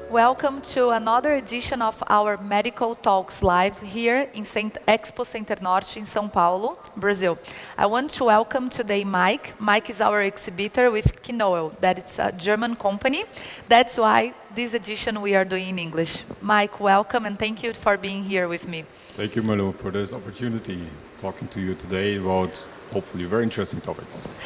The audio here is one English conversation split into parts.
Welcome to another edition of our Medical Talks live here in Expo Center Norte in São Paulo, Brazil. I want to welcome today Maik. Maik is our exhibitor with Knoell, that it's a German company. That's why this edition we are doing in English. Maik, welcome and thank you for being here with me. Thank you, Malu, for this opportunity talking to you today about hopefully very interesting topics.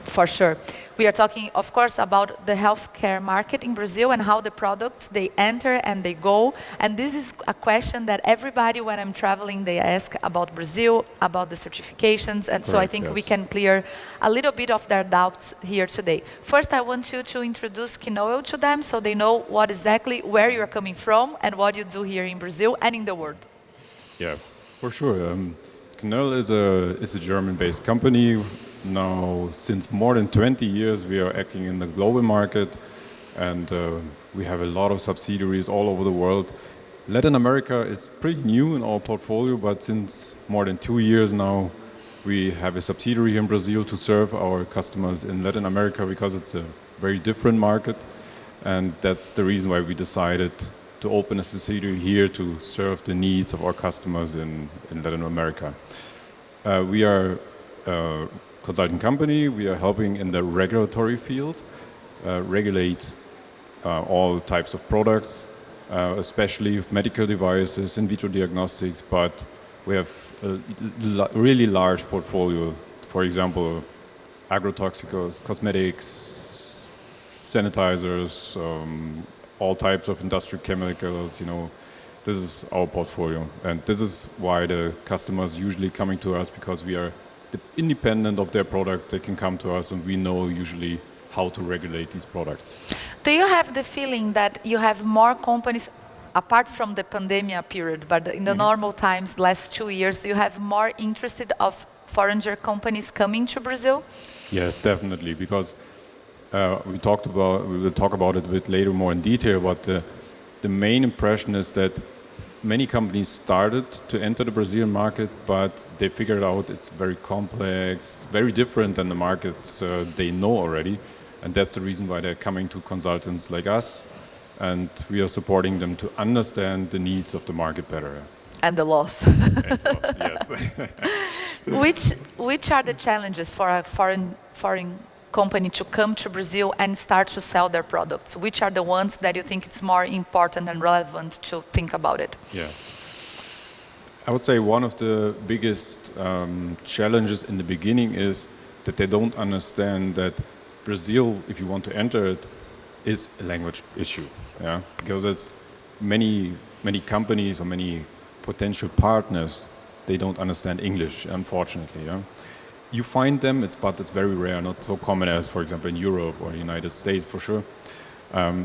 For sure. We are talking, of course, about the healthcare market in Brazil and how the products, they enter and they go. And this is a question that everybody, when I'm traveling, they ask about Brazil, about the certifications. And so I think we can clear a little bit of their doubts here today. First, I want you to introduce Knoell to them so they know what exactly, where you're coming from and what you do here in Brazil and in the world. Yeah, for sure. Knoell is a German-based company. Now, since more than 20 years, we are acting in the global market, and we have a lot of subsidiaries all over the world. Latin America is pretty new in our portfolio, but since more than 2 years now, we have a subsidiary in Brazil to serve our customers in Latin America because it's a very different market, and that's the reason why we decided to open a subsidiary here to serve the needs of our customers in Latin America. We are consulting company. We are helping in the regulatory field, regulate all types of products, especially medical devices, in vitro diagnostics, but we have a really large portfolio. For example, agrotoxicals, cosmetics, sanitizers, all types of industrial chemicals, this is our portfolio. And this is why the customers usually coming to us, because we are independent of their product. They can come to us and we know usually how to regulate these products. Do you have the feeling that you have more companies, apart from the pandemic period, but in the normal times, last 2 years, you have more interested of foreign companies coming to Brazil? Yes, definitely, because we will talk about it a bit later more in detail, but the main impression is that many companies started to enter the Brazilian market, but they figured out it's very complex, very different than the markets they know already. And that's the reason why they're coming to consultants like us. And we are supporting them to understand the needs of the market better. And the loss. Yes. Which are the challenges for a foreign company to come to Brazil and start to sell their products? Which are the ones that you think it's more important and relevant to think about it? Yes. I would say one of the biggest challenges in the beginning is that they don't understand that Brazil, if you want to enter it, is a language issue. Yeah? Because it's many companies or many potential partners, they don't understand English, unfortunately. Yeah? You find them, but it's very rare, not so common as, for example, in Europe or the United States, for sure.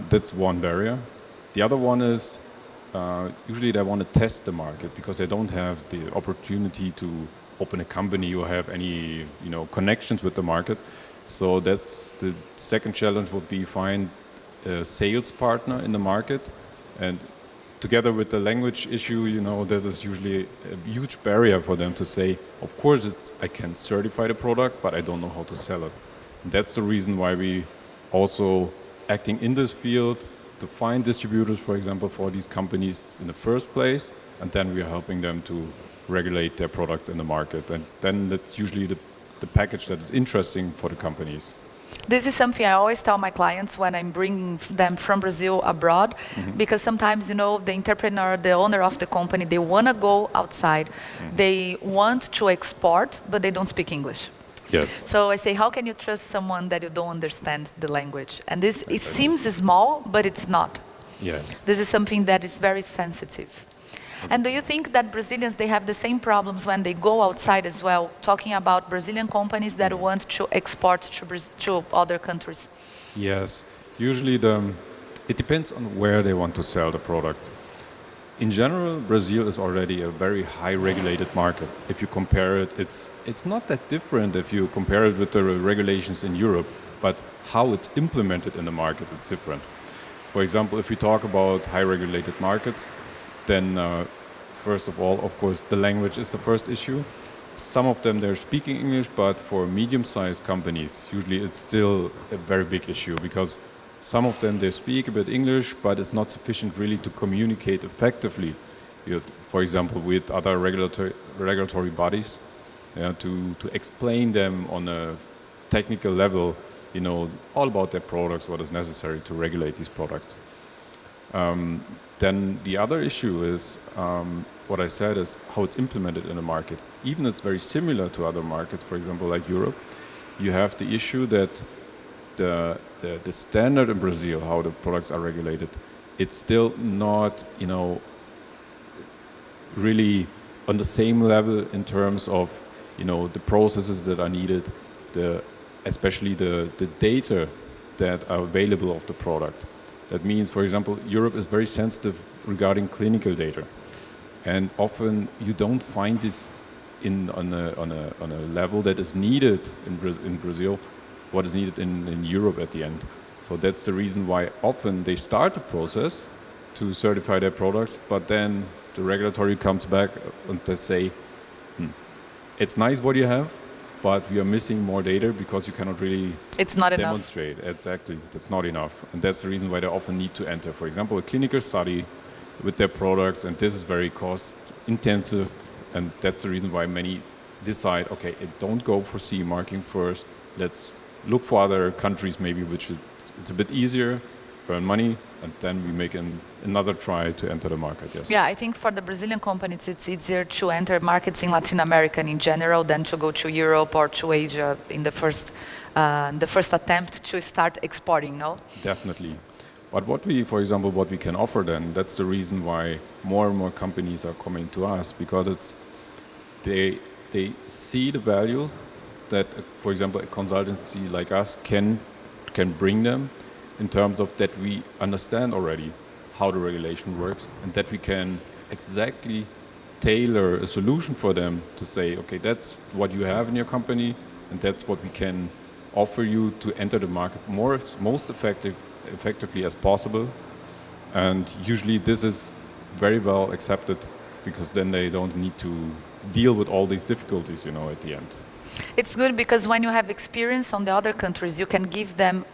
That's one barrier. The other one is usually they want to test the market because they don't have the opportunity to open a company or have any connections with the market. So that's the second challenge would be find a sales partner in the market. And together with the language issue, that is usually a huge barrier for them to say, of course, I can certify the product, but I don't know how to sell it. And that's the reason why we also acting in this field to find distributors, for example, for these companies in the first place, and then we are helping them to regulate their products in the market. And then that's usually the package that is interesting for the companies. This is something I always tell my clients when I'm bringing them from Brazil abroad, because sometimes, the entrepreneur, the owner of the company, they want to go outside. They want to export, but they don't speak English. Yes. So I say, how can you trust someone that you don't understand the language? And this, it seems small, but it's not. Yes. This is something that is very sensitive. And do you think that Brazilians, they have the same problems when they go outside as well, talking about Brazilian companies that want to export to other countries? Yes. Usually it depends on where they want to sell the product. In general, Brazil is already a very high regulated market. If you compare it, it's not that different if you compare it with the regulations in Europe, but how it's implemented in the market, it's different. For example, if we talk about high regulated markets, then first of all, of course, the language is the first issue. Some of them, they're speaking English, but for medium-sized companies, usually it's still a very big issue because Some of them, they speak a bit English, but it's not sufficient really to communicate effectively, for example, with other regulatory bodies, to explain them on a technical level, all about their products, what is necessary to regulate these products. Then the other issue is, what I said is how it's implemented in a market. Even it's very similar to other markets, for example, like Europe, you have the issue that the standard in Brazil, how the products are regulated, it's still not, really on the same level in terms of, the processes that are needed, especially the data that are available of the product. That means, for example, Europe is very sensitive regarding clinical data, and often you don't find this on a level that is needed in Brazil, what is needed in Europe at the end. So that's the reason why often they start the process to certify their products, but then the regulatory comes back and they say, it's nice what you have, but we are missing more data because you cannot really demonstrate. Exactly, that's not enough. And that's the reason why they often need to enter, for example, a clinical study with their products, and this is very cost intensive, and that's the reason why many decide, okay, don't go for CE marking first, let's look for other countries maybe which it's a bit easier, earn money, and then we make another try to enter the market, yes. Yeah, I think for the Brazilian companies, it's easier to enter markets in Latin America in general than to go to Europe or to Asia in the first attempt to start exporting, no? Definitely. But what we can offer then, that's the reason why more and more companies are coming to us, because they see the value that, for example, a consultancy like us can bring them, in terms of that we understand already how the regulation works, and that we can exactly tailor a solution for them to say, okay, that's what you have in your company, and that's what we can offer you to enter the market most effectively as possible. And usually this is very well accepted, because then they don't need to deal with all these difficulties, at the end. It's good because when you have experience on the other countries, you can give them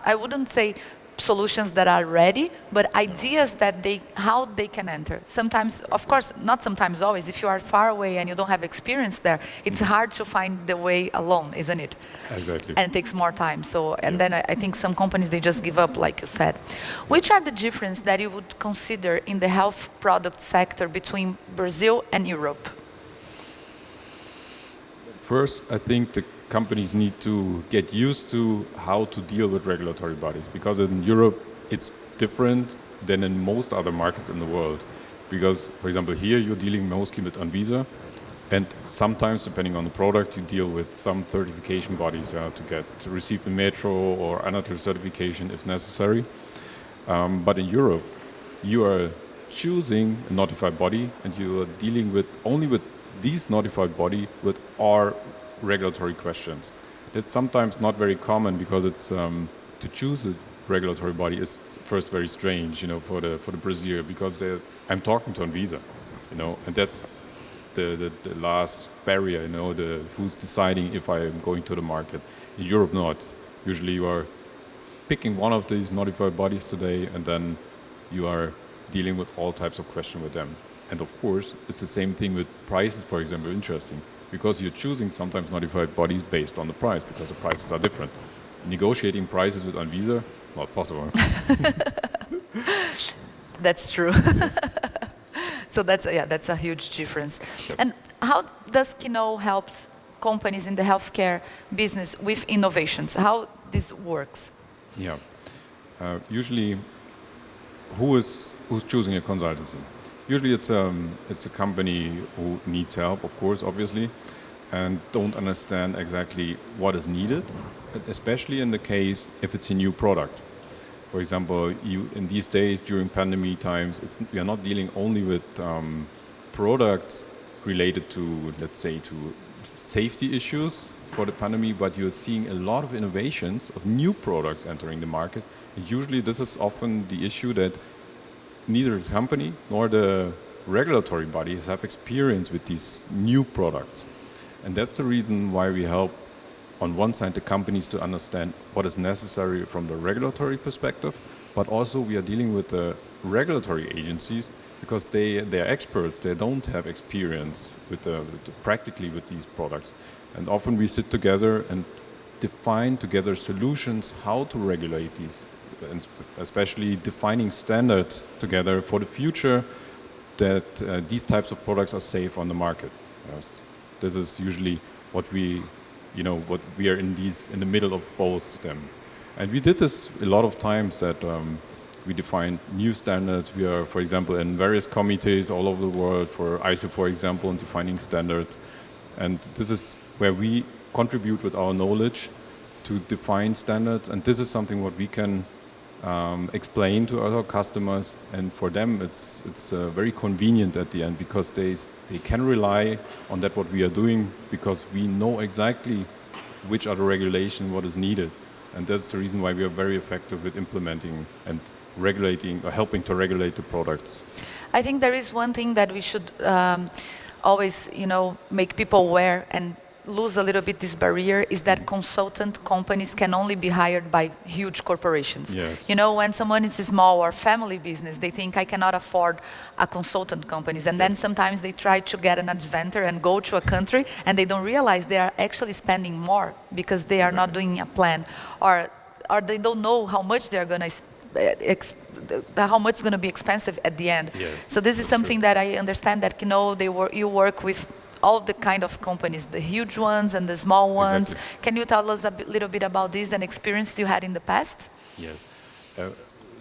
I wouldn't say solutions that are ready, but ideas that how they can enter. Sometimes, of course, not sometimes, always. If you are far away and you don't have experience there, it's hard to find the way alone, isn't it? Exactly. And it takes more time. So, and then I think some companies, they just give up, like you said. Which are the differences that you would consider in the health product sector between Brazil and Europe? First, I think the companies need to get used to how to deal with regulatory bodies, because in Europe it's different than in most other markets in the world. Because, for example, here you're dealing mostly with Anvisa, and sometimes, depending on the product, you deal with some certification bodies to receive the Metro or another certification if necessary. But in Europe, you are choosing a notified body, and you are dealing only with these notified body with our regulatory questions. That's sometimes not very common, because it's to choose a regulatory body is first very strange, for the Brazil, because I'm talking to Anvisa, and that's the last barrier, who's deciding if I am going to the market. In Europe, not. Usually, you are picking one of these notified bodies today, and then you are dealing with all types of questions with them. And of course, it's the same thing with prices, for example. Interesting, because you're choosing sometimes notified bodies based on the price, because the prices are different. Negotiating prices with Anvisa, not possible. That's true. So that's a huge difference. Yes. And how does Knoell help companies in the healthcare business with innovations? How this works? Yeah. Usually, who's choosing a consultancy? Usually it's a company who needs help, of course, obviously, and don't understand exactly what is needed, especially in the case if it's a new product. For example, in these days during pandemic times, we are not dealing only with products related to, let's say, to safety issues for the pandemic, but you're seeing a lot of innovations of new products entering the market. And usually this is often the issue that neither the company nor the regulatory bodies have experience with these new products. And that's the reason why we help on one side, the companies to understand what is necessary from the regulatory perspective, but also we are dealing with the regulatory agencies because they are experts. They don't have experience practically with these products. And often we sit together and define together solutions how to regulate these, and especially defining standards together for the future that these types of products are safe on the market. Yes. This is usually what we are in the middle of both of them. And we did this a lot of times that we defined new standards. We are, for example, in various committees all over the world for ISO, for example, in defining standards. And this is where we contribute with our knowledge to define standards. And this is something what we can explain to our customers. And for them, it's very convenient at the end because they can rely on that what we are doing because we know exactly which are the regulation, what is needed. And that's the reason why we are very effective with implementing and regulating or helping to regulate the products. I think there is one thing that we should always, make people aware and lose a little bit this barrier is that consultant companies can only be hired by huge corporations. Yes. When someone is a small or family business, they think I cannot afford a consultant companies. And then sometimes they try to get an adventure and go to a country and they don't realize they are actually spending more because they are not doing a plan or they don't know how much they're going to how much is going to be expensive at the end. Yes, so this is something that I understand that you work with all the kind of companies, the huge ones and the small ones. Exactly. Can you tell us little bit about this and experience you had in the past? Yes.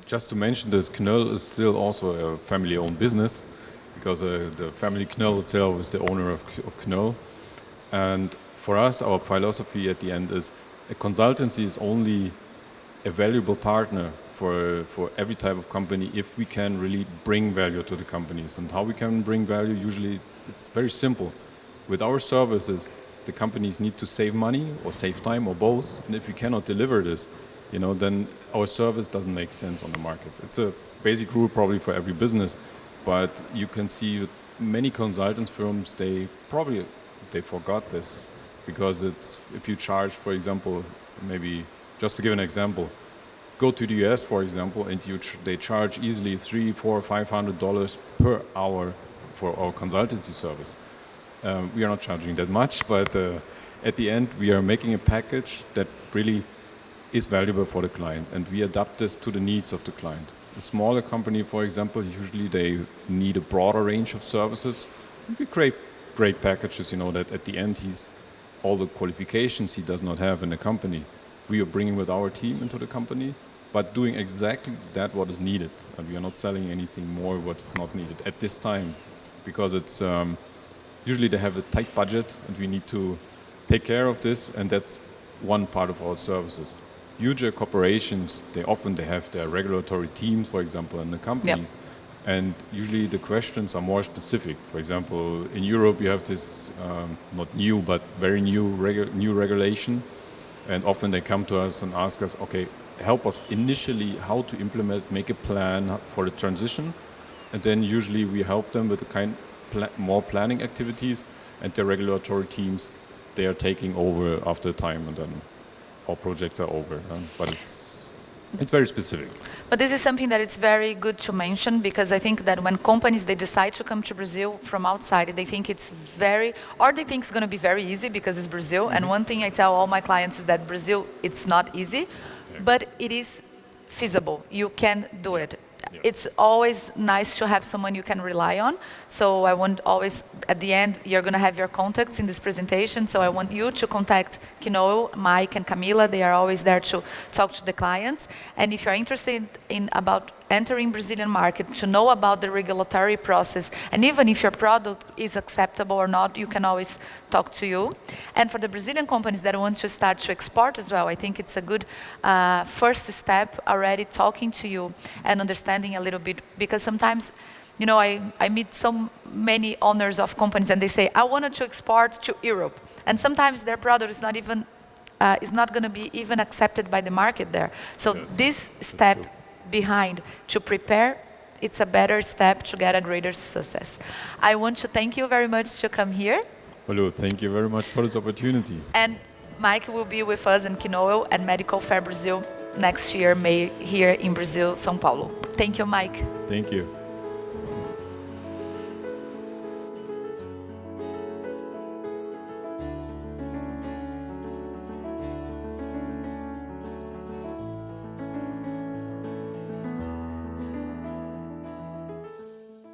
Just to mention this, Knoell is still also a family-owned business because the family Knoell itself is the owner of Knoell. And for us, our philosophy at the end is a consultancy is only a valuable partner for every type of company if we can really bring value to the companies. And how we can bring value, usually it's very simple. With our services, the companies need to save money or save time or both. And if we cannot deliver this, then our service doesn't make sense on the market. It's a basic rule probably for every business, but you can see with many consultants firms, they forgot this because if you charge, for example, maybe just to give an example, go to the US, for example, and they charge easily $300, $400, $500 per hour for our consultancy service. We are not charging that much, but at the end, we are making a package that really is valuable for the client, and we adapt this to the needs of the client. A smaller company, for example, usually they need a broader range of services. We create great packages, that at the end all the qualifications he does not have in the company. We are bringing with our team into the company, but doing exactly that what is needed. And we are not selling anything more what is not needed at this time, because it's usually they have a tight budget and we need to take care of this, and that's one part of our services. Huger corporations, they have their regulatory teams, for example, in the companies. Yep. And usually the questions are more specific. For example, in Europe you have this, not new, but very new regulation. And often they come to us and ask us, okay, help us initially how to implement, make a plan for the transition. And then usually we help them with the more planning activities, and the regulatory teams, they are taking over after time, and then all projects are over. But it's very specific. But this is something that it's very good to mention, because I think that when companies, they decide to come to Brazil from outside, they think it's they think it's going to be very easy because it's Brazil. Mm-hmm. And one thing I tell all my clients is that Brazil, it's not easy, but it is feasible. You can do it. Yeah. It's always nice to have someone you can rely on. So I want always, at the end, you're going to have your contacts in this presentation. So I want you to contact Knoell, Maik, and Camila. They are always there to talk to the clients. And if you're interested in about entering Brazilian market, to know about the regulatory process, and even if your product is acceptable or not, you can always talk to you. And for the Brazilian companies that want to start to export as well, I think it's a good first step already talking to you and understanding a little bit, because sometimes, I meet so many owners of companies and they say, I wanted to export to Europe. And sometimes their product is not even, is not going to be even accepted by the market there. So yes, this step behind to prepare, it's a better step to get a greater success. I want to thank you very much to come here. Malu, thank you very much for this opportunity. And Maik will be with us in Knoell and Medical Fair Brazil next year, May, here in Brazil, São Paulo. Thank you, Maik. Thank you.